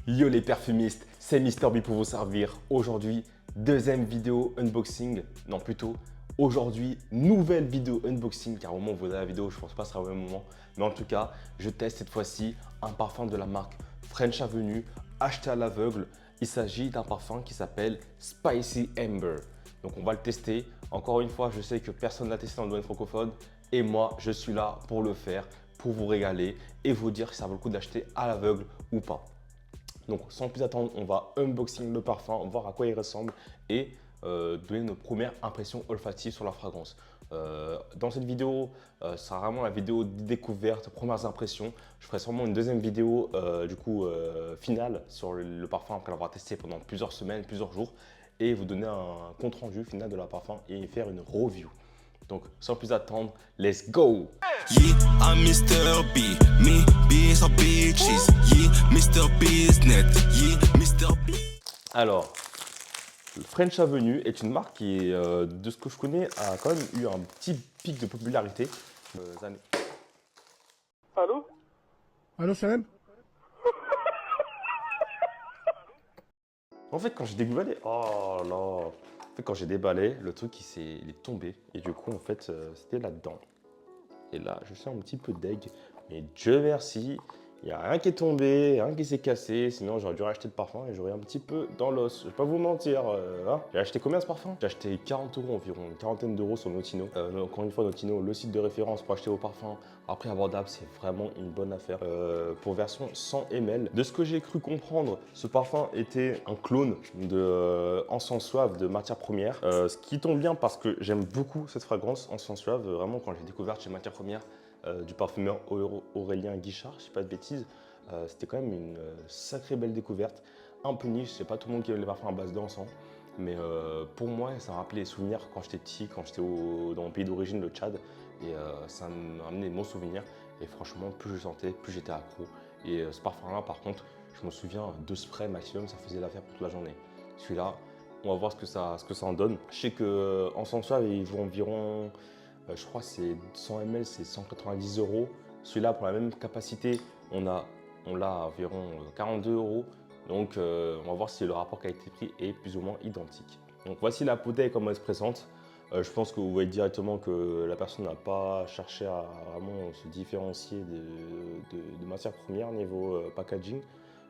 Yo les perfumistes, c'est Mister B pour vous servir. Aujourd'hui, deuxième vidéo unboxing. Non, plutôt, aujourd'hui, nouvelle vidéo unboxing. Car au moment où vous avez la vidéo, je pense pas que ce sera au même moment. Mais en tout cas, je teste cette fois-ci un parfum de la marque French Avenue, acheté à l'aveugle. Il s'agit d'un parfum qui s'appelle Spicy Amber. Donc on va le tester. Encore une fois, je sais que personne n'a testé dans le domaine francophone. Et moi, je suis là pour le faire, pour vous régaler et vous dire si ça vaut le coup d'acheter à l'aveugle ou pas. Donc sans plus attendre, on va unboxing le parfum, voir à quoi il ressemble et donner nos premières impressions olfatives sur la fragrance. Dans cette vidéo, ça sera vraiment la vidéo de découverte, premières impressions. Je ferai sûrement une deuxième vidéo finale sur le parfum après l'avoir testé pendant plusieurs semaines, plusieurs jours et vous donner un compte rendu final de la parfum et faire une review. Donc sans plus attendre, let's go! Yeah, I'm Mr. B. Me being some bitches. Yeah, Mr. Business. Yeah, Mr. B. Alors, French Avenue est une marque qui, de ce que je connais, a quand même eu un petit pic de popularité années. Allô? Allô, Salam? En fait, quand j'ai déballé, oh là, en fait, quand j'ai déballé, le truc il est tombé et du coup, en fait, c'était là-dedans. Et là, je suis un petit peu deg, mais Dieu merci, il n'y a rien qui est tombé, rien qui s'est cassé, sinon j'aurais dû racheter le parfum et j'aurais un petit peu dans l'os. Je vais pas vous mentir, hein. J'ai acheté combien ce parfum? J'ai acheté 40 € environ, une quarantaine d'euros sur Notino. Encore une fois, Notino, le site de référence pour acheter vos parfums à prix abordable, c'est vraiment une bonne affaire. Pour version 100 ml. De ce que j'ai cru comprendre, ce parfum était un clone de Encens Suave de Matière Première. Ce qui tombe bien parce que j'aime beaucoup cette fragrance Encens Suave. Vraiment, quand j'ai découvert chez Matière Première, du parfumeur Aurélien Guichard, je ne sais pas de bêtises. C'était quand même une sacrée belle découverte. Un peu niche, c'est pas tout le monde qui aime les parfums à base d'encens. Mais pour moi, ça me rappelait les souvenirs quand j'étais petit, quand j'étais dans mon pays d'origine, le Tchad. Et ça m'a amené de bons souvenirs. Et franchement, plus je sentais, plus j'étais accro. Et ce parfum-là, par contre, je me souviens, 2 sprays maximum, ça faisait l'affaire pour toute la journée. Celui-là, on va voir ce que ça en donne. Je sais qu'en sens suave, il vaut environ, je crois c'est 100 ml, c'est 190 €. Celui-là, pour la même capacité, on l'a à environ 42 €. Donc, on va voir si le rapport qualité-prix est plus ou moins identique. Donc, voici la bouteille comme elle se présente. Je pense que vous voyez directement que la personne n'a pas cherché à vraiment se différencier de matières premières niveau packaging.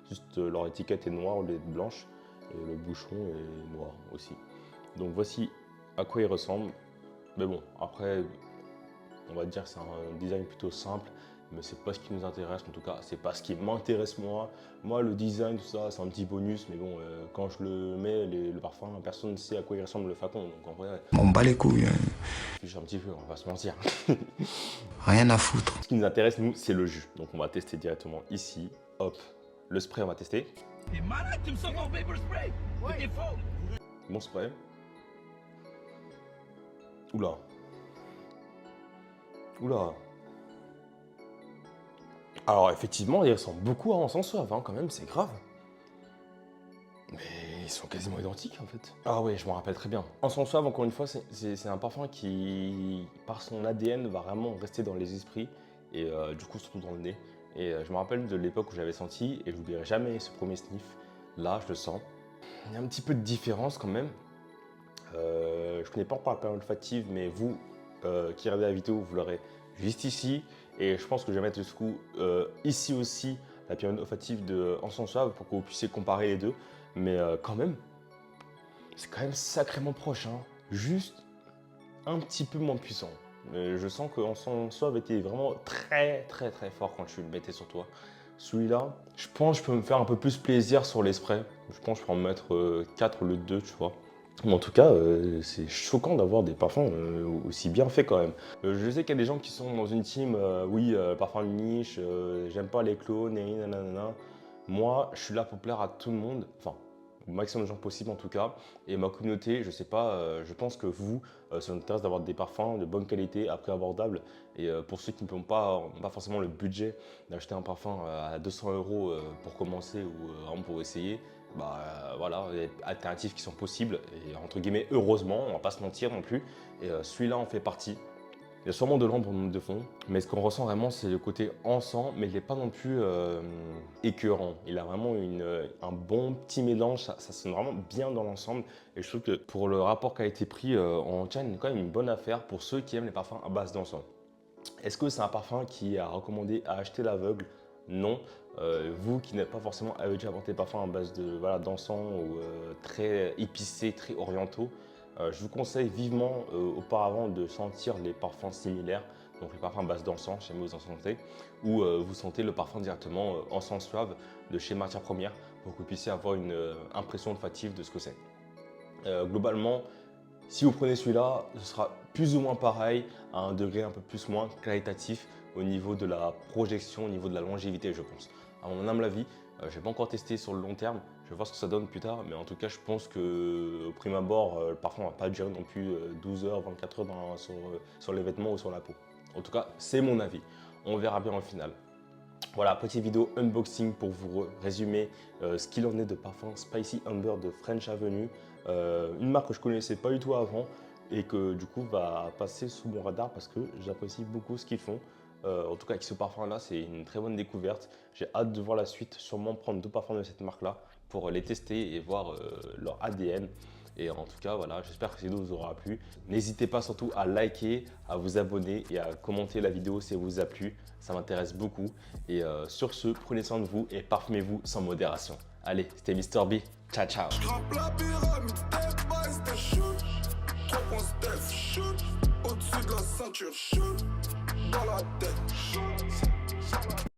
Juste leur étiquette est noire au lieu de blanche et le bouchon est noir aussi. Donc voici à quoi il ressemble. Mais bon, après, on va dire que c'est un design plutôt simple, mais c'est pas ce qui nous intéresse. En tout cas, c'est pas ce qui m'intéresse moi. Moi, le design, tout ça, c'est un petit bonus, mais bon, quand je le mets, le parfum, personne ne sait à quoi il ressemble le flacon. Donc en vrai, On bat les couilles, hein. je suis un petit peu, on va pas se mentir. Rien à foutre. Ce qui nous intéresse, nous, c'est le jus. Donc on va tester directement ici. Hop, le spray, on va tester. T'es malade, tu me sors ton paper spray? T'es faux! Bon spray. Oula. Oula. Alors effectivement, il ressemble beaucoup à Encens Suave, hein, quand même, c'est grave. Mais ils sont quasiment identiques en fait. Ah ouais, je m'en rappelle très bien. Encens Suave, encore une fois, c'est un parfum qui, par son ADN, va vraiment rester dans les esprits et du coup surtout dans le nez. Et je me rappelle de l'époque où j'avais senti, et je n'oublierai jamais ce premier sniff. Là, je le sens. Il y a un petit peu de différence quand même. Je connais pas encore la période olfactive, mais vous qui regardez la vidéo, vous l'aurez juste ici. Et je pense que je vais mettre du coup ici aussi la période olfactive de Encens Suave pour que vous puissiez comparer les deux. Mais quand même, c'est quand même sacrément proche, hein. Juste un petit peu moins puissant. Mais je sens que Encens Suave était vraiment très fort quand tu le mettais sur toi. Celui-là, je pense que je peux me faire un peu plus plaisir sur les sprays. Je pense que je peux en mettre 4 au lieu de 2, tu vois. Mais en tout cas, c'est choquant d'avoir des parfums aussi bien faits quand même. Je sais qu'il y a des gens qui sont dans une team, oui, parfum de niche, j'aime pas les clones, et nanana. Moi, je suis là pour plaire à tout le monde, enfin, au maximum de gens possible en tout cas. Et ma communauté, je sais pas, je pense que vous, ça vous intéresse d'avoir des parfums de bonne qualité, à prix abordable. Et pour ceux qui n'ont pas forcément le budget d'acheter un parfum à 200 € pour commencer ou vraiment pour essayer, bah voilà, il y a des alternatives qui sont possibles et entre guillemets heureusement, on va pas se mentir non plus. Et celui-là en fait partie. Il y a sûrement de l'ambre en de fond, mais ce qu'on ressent vraiment, c'est le côté encens, mais il n'est pas non plus écœurant. Il a vraiment un bon petit mélange, ça sonne vraiment bien dans l'ensemble. Et je trouve que pour le rapport qualité-prix, on tient quand même une bonne affaire pour ceux qui aiment les parfums à base d'encens. Est-ce que c'est un parfum qui est à recommander à acheter l'aveugle? Non. Vous qui n'êtes pas forcément habitué à porter des parfums à base d'encens ou très épicés, très orientaux, je vous conseille vivement auparavant de sentir les parfums similaires, donc les parfums à base d'encens, chez vous en sentez, ou vous sentez le parfum directement encens suave de chez Matières Premières pour que vous puissiez avoir une impression olfactive de ce que c'est. Globalement, si vous prenez celui-là, ce sera plus ou moins pareil, à un degré un peu plus moins qualitatif au niveau de la projection, au niveau de la longévité, je pense. À mon humble avis, je n'ai pas encore testé sur le long terme, je vais voir ce que ça donne plus tard, mais en tout cas, je pense qu'au prime abord, le parfum ne va pas durer non plus 12 heures, 24 heures sur les vêtements ou sur la peau. En tout cas, c'est mon avis. On verra bien au final. Voilà, petite vidéo unboxing pour vous résumer ce qu'il en est de parfum Spicy Amber de French Avenue. Une marque que je ne connaissais pas du tout avant et que du coup va passer sous mon radar parce que j'apprécie beaucoup ce qu'ils font. En tout cas, avec ce parfum-là, c'est une très bonne découverte. J'ai hâte de voir la suite, sûrement prendre 2 parfums de cette marque-là pour les tester et voir leur ADN. Et en tout cas, voilà, j'espère que cette vidéo vous aura plu. N'hésitez pas surtout à liker, à vous abonner et à commenter la vidéo si elle vous a plu. Ça m'intéresse beaucoup. Et sur ce, prenez soin de vous et parfumez-vous sans modération. Allez, c'était Mr. B. Ciao, ciao. Grimpe la pyramide, step by step, shoot. 3 points step, shoot. Au-dessus de la ceinture, shoot. Dans la tête, shoot.